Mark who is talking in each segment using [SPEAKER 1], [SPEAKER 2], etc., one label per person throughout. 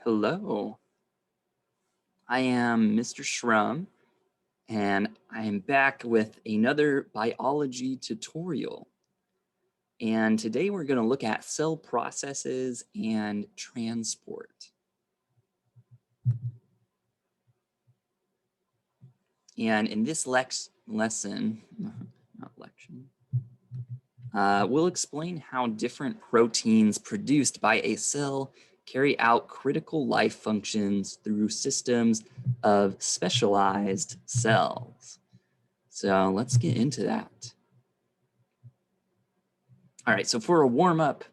[SPEAKER 1] Hello, I am Mr. Shrum, and I am back with another biology tutorial. And today we're going to look at cell processes and transport. And in this lesson, we'll explain how different proteins produced by a cell carry out critical life functions through systems of specialized cells. So let's get into that. All right, so for a warm-up,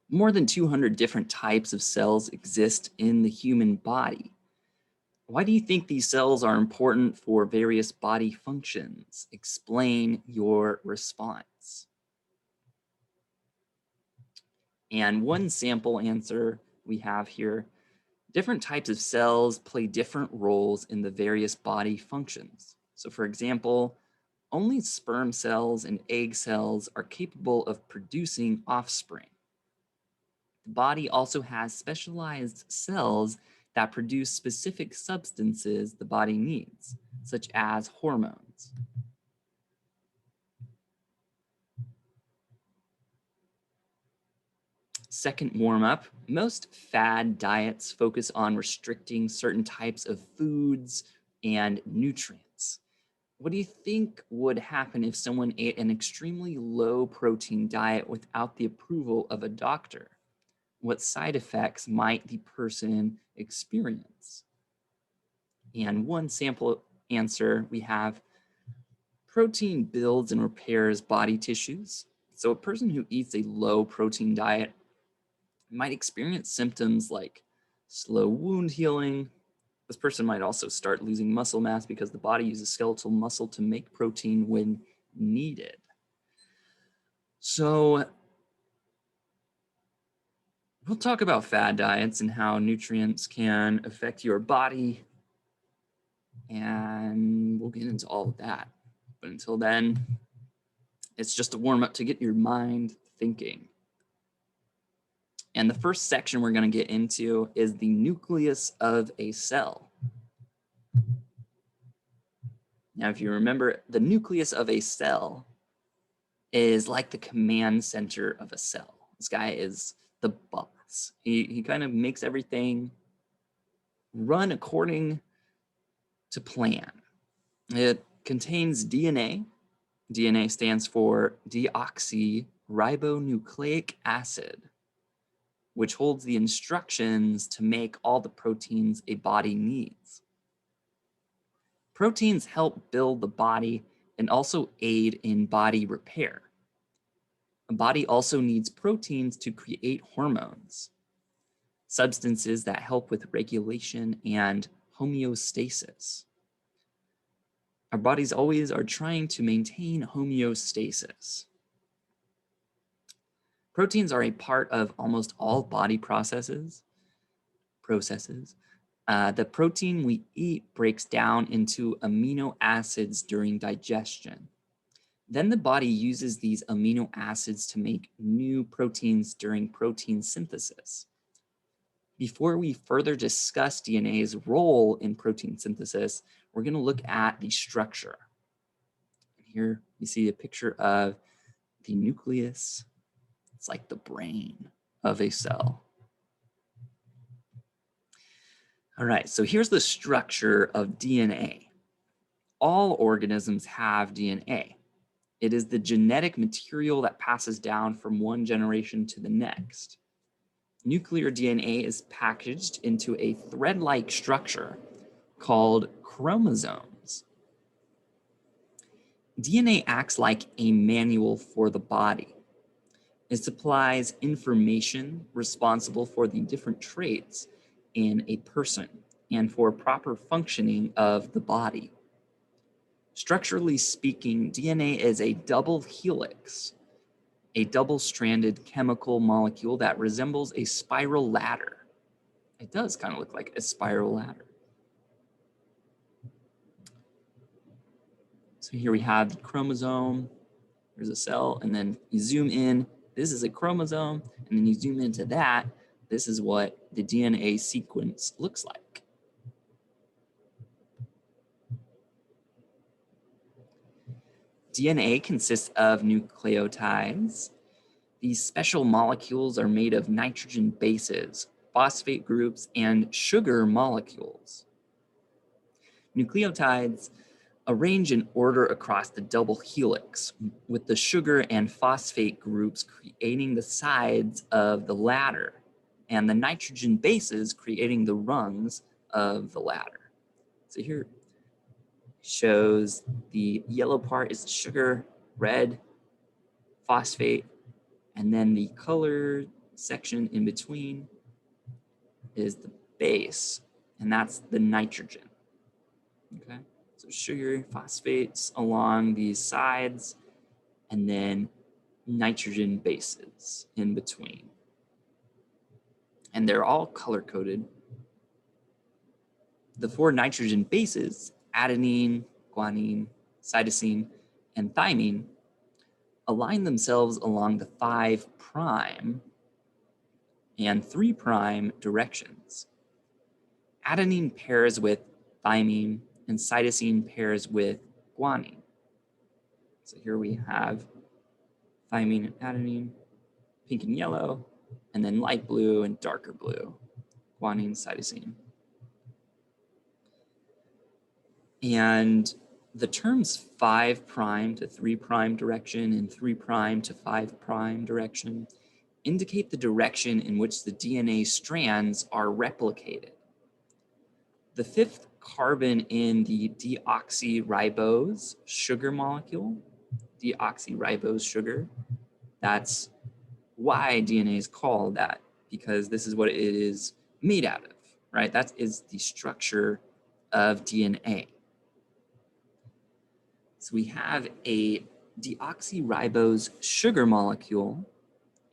[SPEAKER 1] more than 200 different types of cells exist in the human body. Why do you think these cells are important for various body functions? Explain your response. And one sample answer we have here, different types of cells play different roles in the various body functions. So for example, only sperm cells and egg cells are capable of producing offspring. The body also has specialized cells that produce specific substances the body needs, such as hormones. Second warm-up, most fad diets focus on restricting certain types of foods and nutrients. What do you think would happen if someone ate an extremely low protein diet without the approval of a doctor? What side effects might the person experience? And one sample answer we have, protein builds and repairs body tissues. So a person who eats a low protein diet might experience symptoms like slow wound healing. This person might also start losing muscle mass because the body uses skeletal muscle to make protein when needed. So we'll talk about fad diets and how nutrients can affect your body, and we'll get into all of that. But until then, it's just a warm-up to get your mind thinking. And the first section we're going to get into is the nucleus of a cell. Now, if you remember, the nucleus of a cell is like the command center of a cell. This guy is the boss. He kind of makes everything run according to plan. It contains DNA. DNA stands for deoxyribonucleic acid, which holds the instructions to make all the proteins a body needs. Proteins help build the body and also aid in body repair. A body also needs proteins to create hormones, substances that help with regulation and homeostasis. Our bodies always are trying to maintain homeostasis. Proteins are a part of almost all body processes. The protein we eat breaks down into amino acids during digestion. Then the body uses these amino acids to make new proteins during protein synthesis. Before we further discuss DNA's role in protein synthesis, we're going to look at the structure. Here you see a picture of the nucleus. It's like the brain of a cell. All right, so here's the structure of DNA. All organisms have DNA. It is the genetic material that passes down from one generation to the next. Nuclear DNA is packaged into a thread-like structure called chromosomes. DNA acts like a manual for the body. It supplies information responsible for the different traits in a person and for proper functioning of the body. Structurally speaking, DNA is a double helix, a double-stranded chemical molecule that resembles a spiral ladder. It does kind of look like a spiral ladder. So here we have the chromosome. There's a cell, and then you zoom in. This is a chromosome, and then you zoom into that. this is what the DNA sequence looks like. DNA consists of nucleotides. These special molecules are made of nitrogen bases, phosphate groups, and sugar molecules. Nucleotides arrange in order across the double helix, with the sugar and phosphate groups creating the sides of the ladder, and the nitrogen bases creating the rungs of the ladder. So here shows the yellow part is sugar, red, phosphate, and then the color section in between is the base, and that's the nitrogen. Okay, so sugar, phosphates along these sides, and then nitrogen bases in between. And they're all color-coded. The 4 nitrogen bases, adenine, guanine, cytosine, and thymine, align themselves along the 5' and 3' directions. Adenine pairs with thymine, and cytosine pairs with guanine. So here we have thymine and adenine, pink and yellow, and then light blue and darker blue, guanine, cytosine. And the terms 5' to 3' direction and 3' to 5' direction indicate the direction in which the DNA strands are replicated. The 5th carbon in the deoxyribose sugar molecule, deoxyribose sugar, that's why DNA is called that, because this is what it is made out of, right? That is the structure of DNA. So we have a deoxyribose sugar molecule,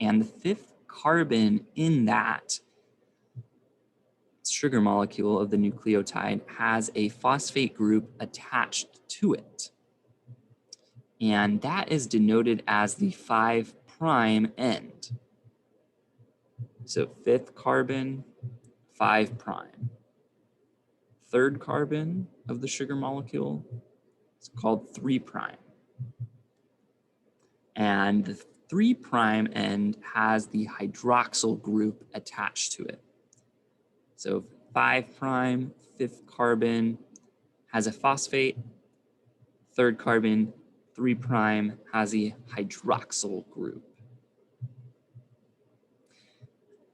[SPEAKER 1] and the 5th carbon in that sugar molecule of the nucleotide has a phosphate group attached to it. And that is denoted as the 5' end. So 5th carbon, 5'. 3rd carbon of the sugar molecule is called 3'. And the 3' end has the hydroxyl group attached to it. So 5', 5th carbon has a phosphate, 3rd carbon, 3' has a hydroxyl group.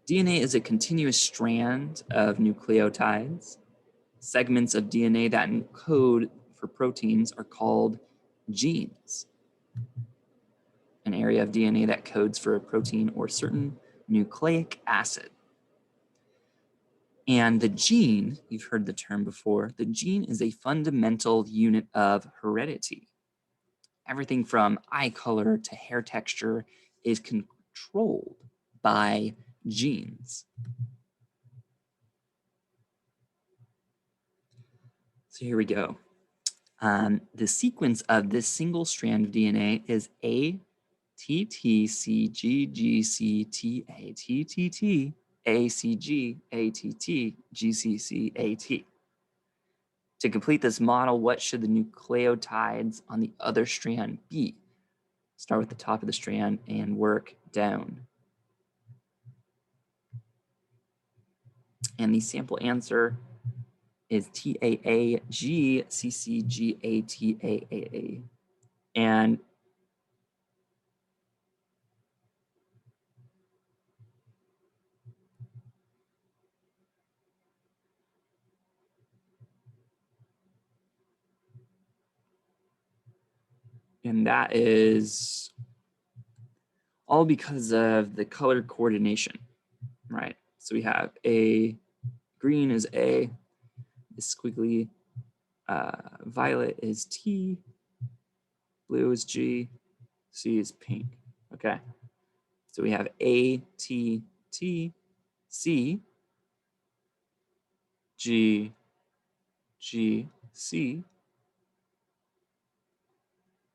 [SPEAKER 1] DNA is a continuous strand of nucleotides. Segments of DNA that encode for proteins are called genes. An area of DNA that codes for a protein or certain nucleic acid. And the gene, you've heard the term before, the gene is a fundamental unit of heredity. Everything from eye color to hair texture is controlled by genes. So here we go. The sequence of this single strand of DNA is A, T, T, C, G, G, C, T, A, T, T, T, A, C, G, A, T, T, G, C, C, A, T. To complete this model, what should the nucleotides on the other strand be? Start with the top of the strand and work down. And the sample answer is TAAGCCGATAAA. And that is all because of the color coordination, right? So we have A, green is A, the squiggly, violet is T, blue is G, C is pink, okay? So we have A, T, T, C, G, G, C,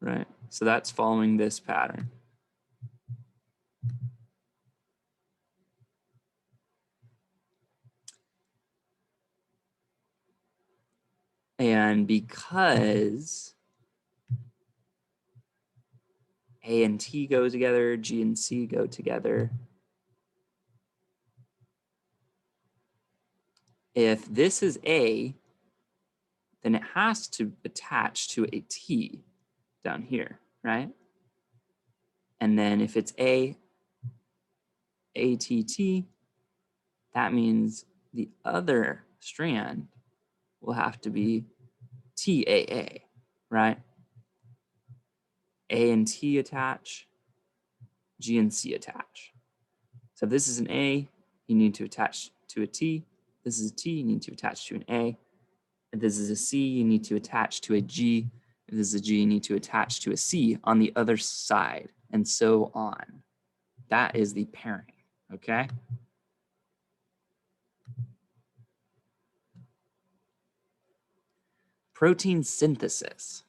[SPEAKER 1] right? So that's following this pattern. And because A and T go together, G and C go together, if this is A, then it has to attach to a T down here, right? And then if it's A, ATT, that means the other strand will have to be TAA, right? A and T attach, G and C attach. So if this is an A, you need to attach to a T. This is a T, you need to attach to an A. If this is a C, you need to attach to a G. If this is a G, you need to attach to a C on the other side, and so on. That is the pairing, okay? Protein synthesis.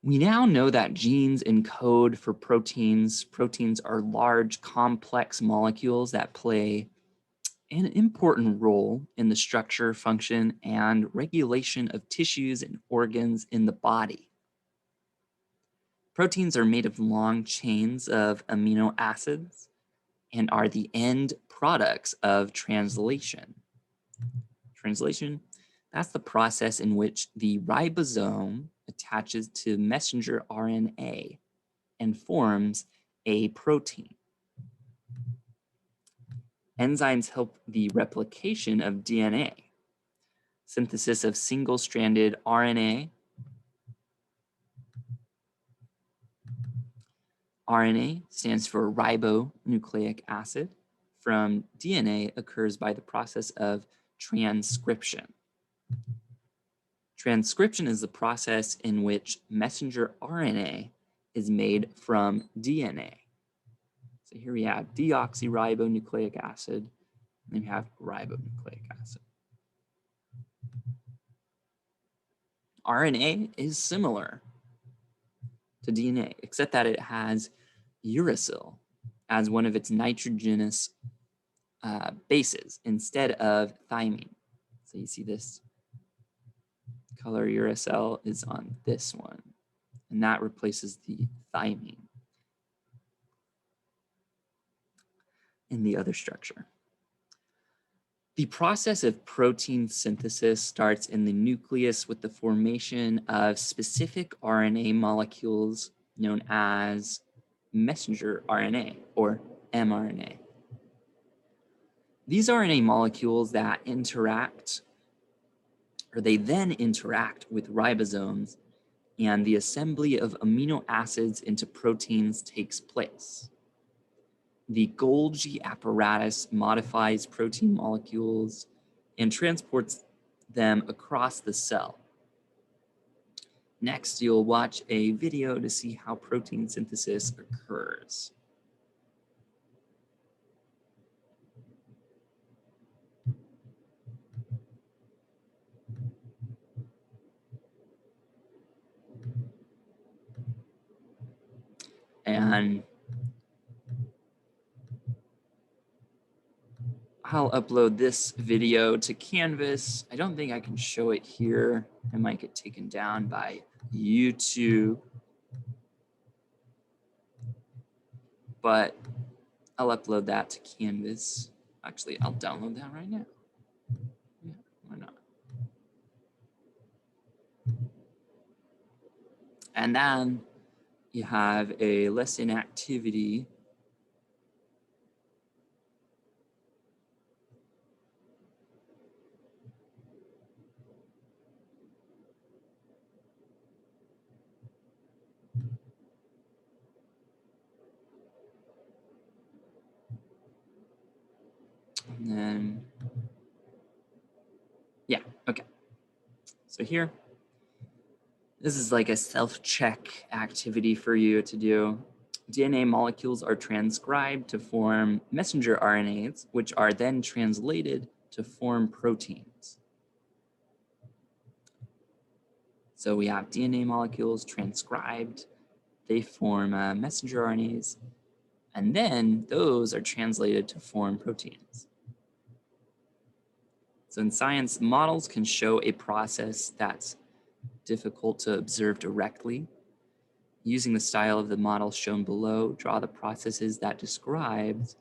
[SPEAKER 1] We now know that genes encode for proteins. Proteins are large, complex molecules that play an important role in the structure, function, and regulation of tissues and organs in the body. Proteins are made of long chains of amino acids and are the end products of translation. Translation, that's the process in which the ribosome attaches to messenger RNA and forms a protein. Enzymes help the replication of DNA, synthesis of single-stranded RNA. RNA stands for ribonucleic acid. From DNA occurs by the process of transcription. Transcription is the process in which messenger RNA is made from DNA. So here we have deoxyribonucleic acid, and we have ribonucleic acid. RNA is similar to DNA, except that it has uracil as one of its nitrogenous bases instead of thymine. So you see this color uracil is on this one, and that replaces the thymine in the other structure. The process of protein synthesis starts in the nucleus with the formation of specific RNA molecules known as messenger RNA or mRNA. These RNA molecules that interact, or they then interact with ribosomes, and the assembly of amino acids into proteins takes place. The Golgi apparatus modifies protein molecules and transports them across the cell. Next, you'll watch a video to see how protein synthesis occurs. And I'll upload this video to Canvas. I don't think I can show it here. It might get taken down by YouTube. But I'll upload that to Canvas. Actually, I'll download that right now. Yeah, why not? And then you have a lesson activity. And then, yeah, okay. So here, this is like a self-check activity for you to do. DNA molecules are transcribed to form messenger RNAs, which are then translated to form proteins. So we have DNA molecules transcribed, they form messenger RNAs, and then those are translated to form proteins. So in science, models can show a process that's difficult to observe directly. Using the style of the model shown below, draw the processes that describes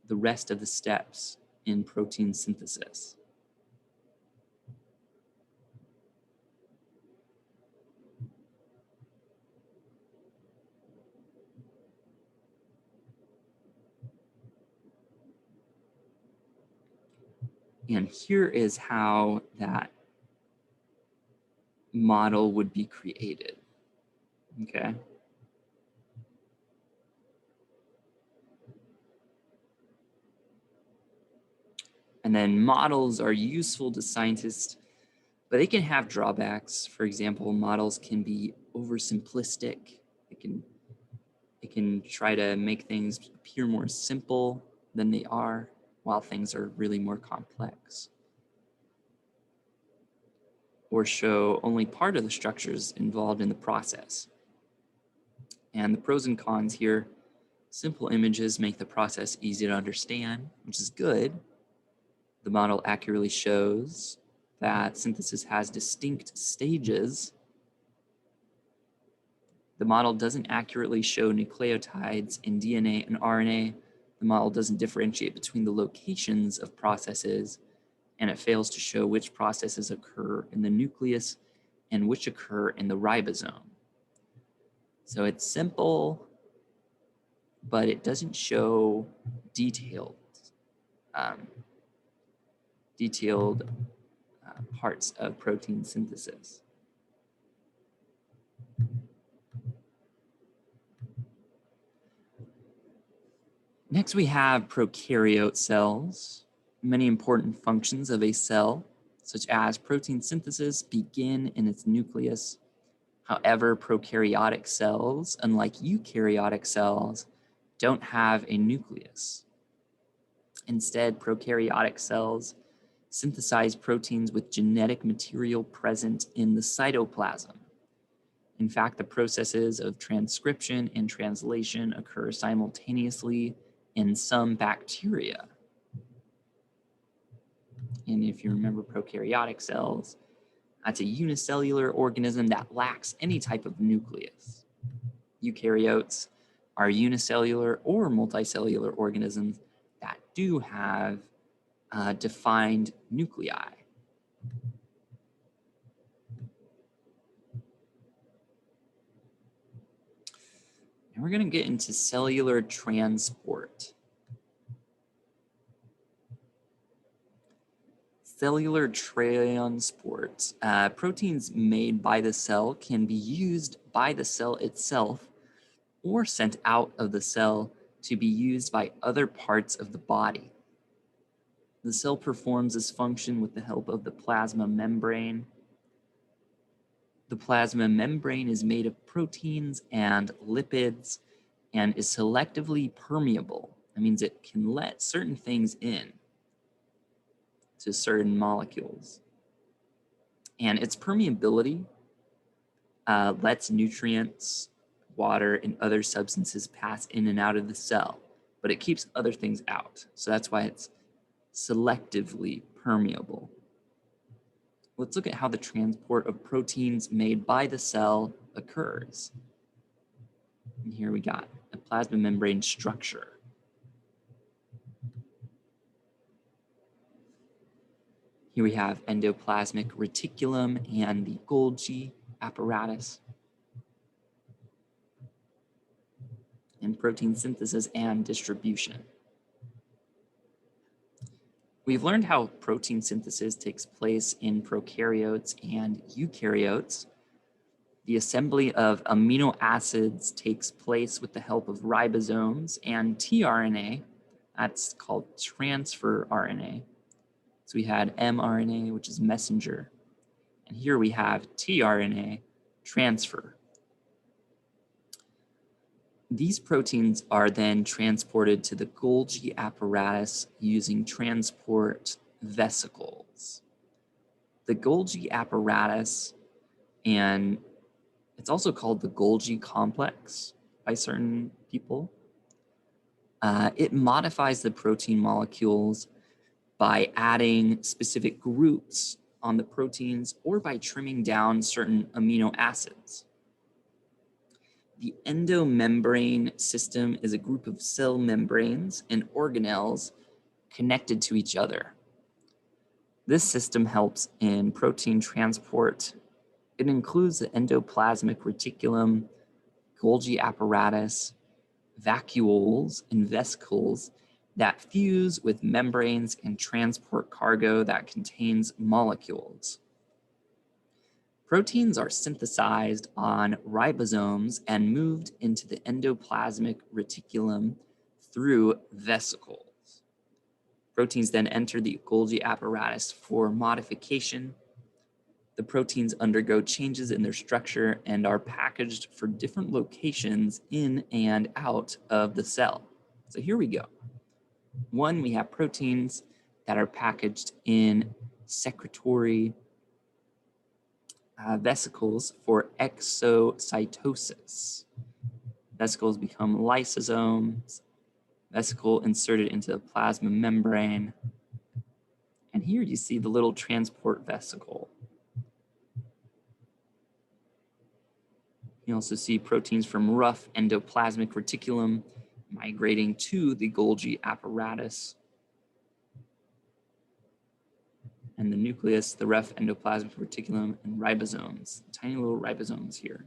[SPEAKER 1] the rest of the steps in protein synthesis. And here is how that model would be created, okay? And then models are useful to scientists, but they can have drawbacks. For example, models can be oversimplistic. It can try to make things appear more simple than they are, while things are really more complex. Or show only part of the structures involved in the process. And the pros and cons here, simple images make the process easy to understand, which is good. The model accurately shows that synthesis has distinct stages. The model doesn't accurately show nucleotides in DNA and RNA. The model doesn't differentiate between the locations of processes, and it fails to show which processes occur in the nucleus and which occur in the ribosome. So it's simple, but it doesn't show detailed parts of protein synthesis. Next, we have prokaryote cells. Many important functions of a cell, such as protein synthesis, begin in its nucleus. However, prokaryotic cells, unlike eukaryotic cells, don't have a nucleus. Instead, prokaryotic cells synthesize proteins with genetic material present in the cytoplasm. In fact, the processes of transcription and translation occur simultaneously in some bacteria. And if you remember prokaryotic cells, that's a unicellular organism that lacks any type of nucleus. Eukaryotes are unicellular or multicellular organisms that do have defined nuclei. And we're going to get into cellular transport. Cellular transport. Proteins made by the cell can be used by the cell itself or sent out of the cell to be used by other parts of the body. The cell performs this function with the help of the plasma membrane. The plasma membrane is made of proteins and lipids and is selectively permeable. That means it can let certain things in to certain molecules. And its permeability lets nutrients, water, and other substances pass in and out of the cell, but it keeps other things out. So that's why it's selectively permeable. Let's look at how the transport of proteins made by the cell occurs. And here we got a plasma membrane structure. Here we have endoplasmic reticulum and the Golgi apparatus. And protein synthesis and distribution. We've learned how protein synthesis takes place in prokaryotes and eukaryotes. The assembly of amino acids takes place with the help of ribosomes and tRNA. That's called transfer RNA. So we had mRNA, which is messenger. And here we have tRNA, transfer. These proteins are then transported to the Golgi apparatus using transport vesicles. The Golgi apparatus, and it's also called the Golgi complex by certain people, it modifies the protein molecules by adding specific groups on the proteins or by trimming down certain amino acids. The endomembrane system is a group of cell membranes and organelles connected to each other. This system helps in protein transport. It includes the endoplasmic reticulum, Golgi apparatus, vacuoles, and vesicles that fuse with membranes and transport cargo that contains molecules. Proteins are synthesized on ribosomes and moved into the endoplasmic reticulum through vesicles. Proteins then enter the Golgi apparatus for modification. The proteins undergo changes in their structure and are packaged for different locations in and out of the cell. So here we go. One, we have proteins that are packaged in secretory vesicles for exocytosis. Vesicles become lysosomes, vesicle inserted into the plasma membrane. And here you see the little transport vesicle. You also see proteins from rough endoplasmic reticulum migrating to the Golgi apparatus. And the nucleus, the rough endoplasmic reticulum, and ribosomes, tiny little ribosomes here.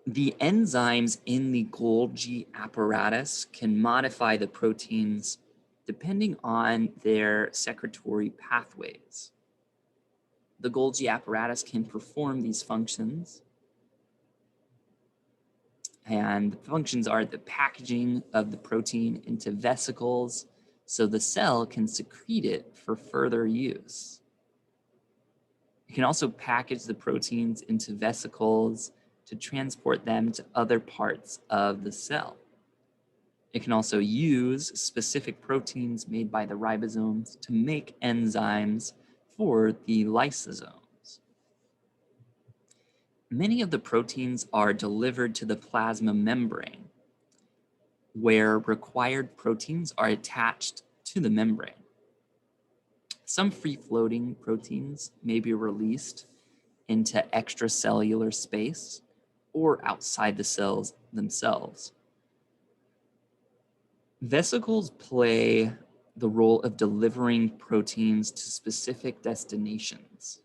[SPEAKER 1] The enzymes in the Golgi apparatus can modify the proteins depending on their secretory pathways. The Golgi apparatus can perform these functions, and the functions are the packaging of the protein into vesicles so the cell can secrete it for further use. It can also package the proteins into vesicles to transport them to other parts of the cell. It can also use specific proteins made by the ribosomes to make enzymes for the lysosomes. Many of the proteins are delivered to the plasma membrane, where required proteins are attached to the membrane. Some free-floating proteins may be released into extracellular space or outside the cells themselves. Vesicles play the role of delivering proteins to specific destinations.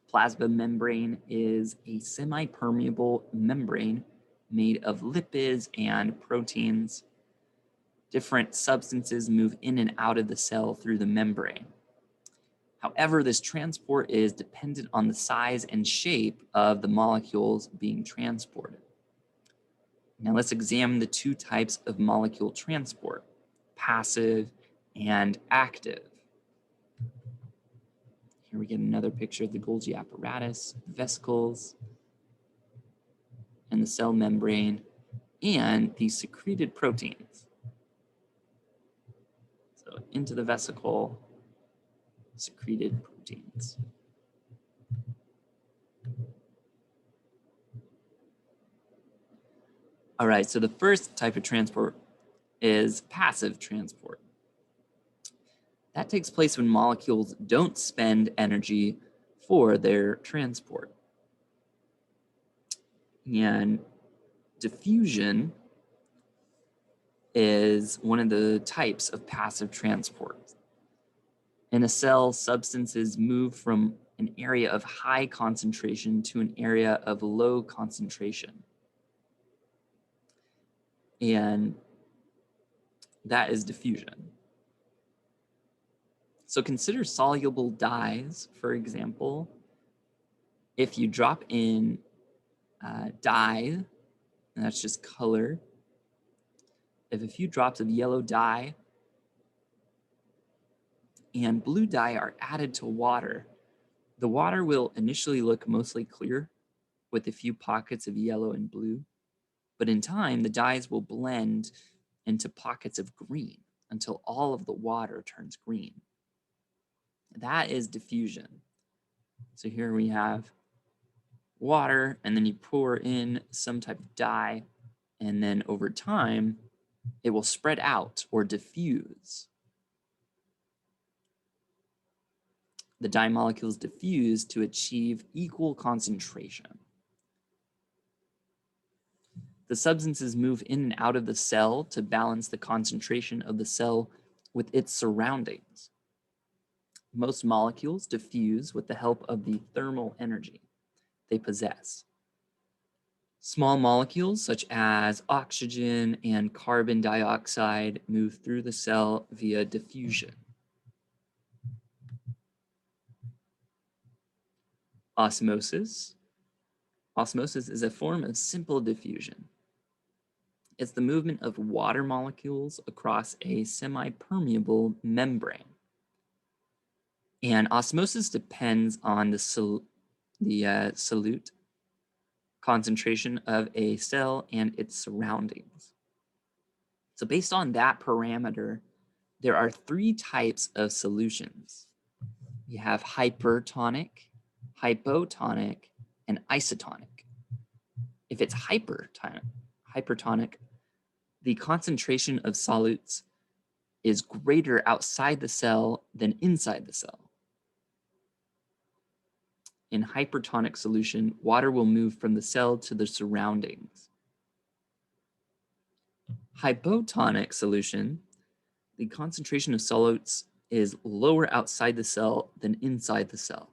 [SPEAKER 1] Plasma membrane is a semi-permeable membrane made of lipids and proteins. Different substances move in and out of the cell through the membrane. However, this transport is dependent on the size and shape of the molecules being transported. Now let's examine the two types of molecule transport, passive and active. Here we get another picture of the Golgi apparatus, the vesicles, and the cell membrane, and the secreted proteins. So into the vesicle, secreted proteins. All right, so the first type of transport is passive transport. That takes place when molecules don't spend energy for their transport. And diffusion is one of the types of passive transport. In a cell, substances move from an area of high concentration to an area of low concentration. And that is diffusion. So consider soluble dyes, for example. If you drop in dye, and that's just color, if a few drops of yellow dye and blue dye are added to water, the water will initially look mostly clear with a few pockets of yellow and blue, but in time, the dyes will blend into pockets of green until all of the water turns green. That is diffusion. So here we have water, and then you pour in some type of dye, and then over time, it will spread out or diffuse. The dye molecules diffuse to achieve equal concentration. The substances move in and out of the cell to balance the concentration of the cell with its surroundings. Most molecules diffuse with the help of the thermal energy they possess. Small molecules such as oxygen and carbon dioxide move through the cell via diffusion. Osmosis. Osmosis is a form of simple diffusion. It's the movement of water molecules across a semi-permeable membrane. And osmosis depends on the solute concentration of a cell and its surroundings. So based on that parameter, there are three types of solutions. We have hypertonic, hypotonic, and isotonic. If it's hypertonic, the concentration of solutes is greater outside the cell than inside the cell. In hypertonic solution, water will move from the cell to the surroundings. Hypotonic solution, the concentration of solutes is lower outside the cell than inside the cell.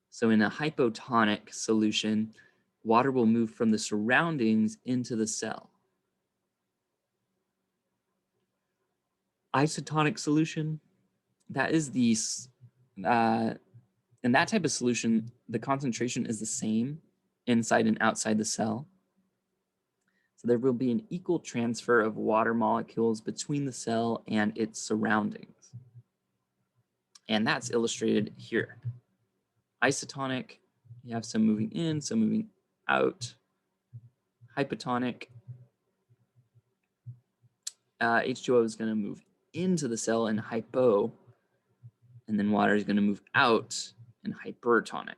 [SPEAKER 1] So in a hypotonic solution, water will move from the surroundings into the cell. Isotonic solution, that is in that type of solution, the concentration is the same inside and outside the cell. So there will be an equal transfer of water molecules between the cell and its surroundings. And that's illustrated here. Isotonic, you have some moving in, some moving out. Hypotonic, H2O is going to move into the cell in hypo, and then water is going to move out in hypertonic.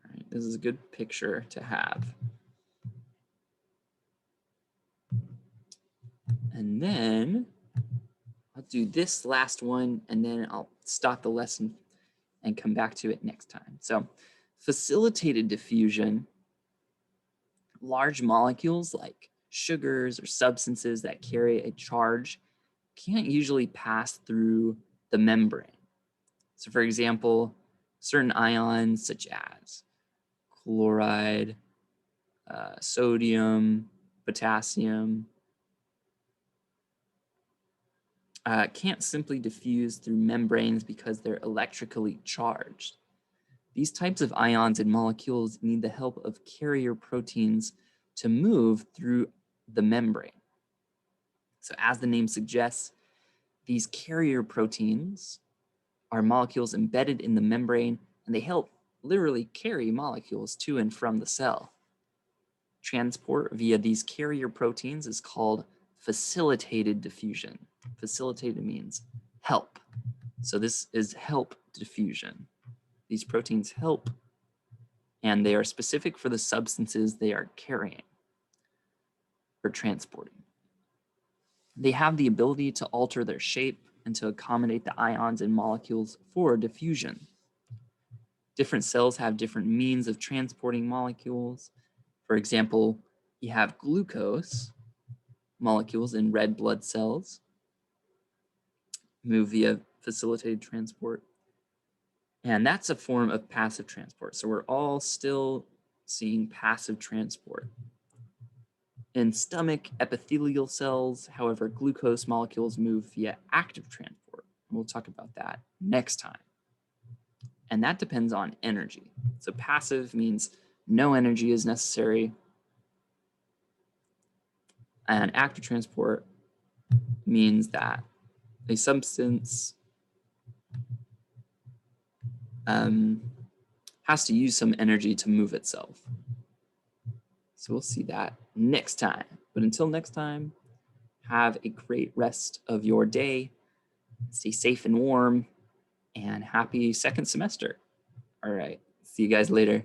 [SPEAKER 1] All right, this is a good picture to have. And then I'll do this last one, and then I'll stop the lesson and come back to it next time. So facilitated diffusion, large molecules like sugars or substances that carry a charge can't usually pass through the membrane. So for example, certain ions such as chloride, sodium, potassium, can't simply diffuse through membranes because they're electrically charged. These types of ions and molecules need the help of carrier proteins to move through the membrane. So as the name suggests, these carrier proteins are molecules embedded in the membrane, and they help literally carry molecules to and from the cell. Transport via these carrier proteins is called facilitated diffusion. Facilitated means help. So this is help diffusion. These proteins help, and they are specific for the substances they are carrying or transporting. They have the ability to alter their shape and to accommodate the ions and molecules for diffusion. Different cells have different means of transporting molecules. For example, you have glucose molecules in red blood cells move via facilitated transport. And that's a form of passive transport. So we're all still seeing passive transport. In stomach epithelial cells, however, glucose molecules move via active transport. We'll talk about that next time. And that depends on energy. So passive means no energy is necessary. And active transport means that a substance has to use some energy to move itself. So we'll see that next time. But until next time, have a great rest of your day. Stay safe and warm. and happy second semester. All right. See you guys later.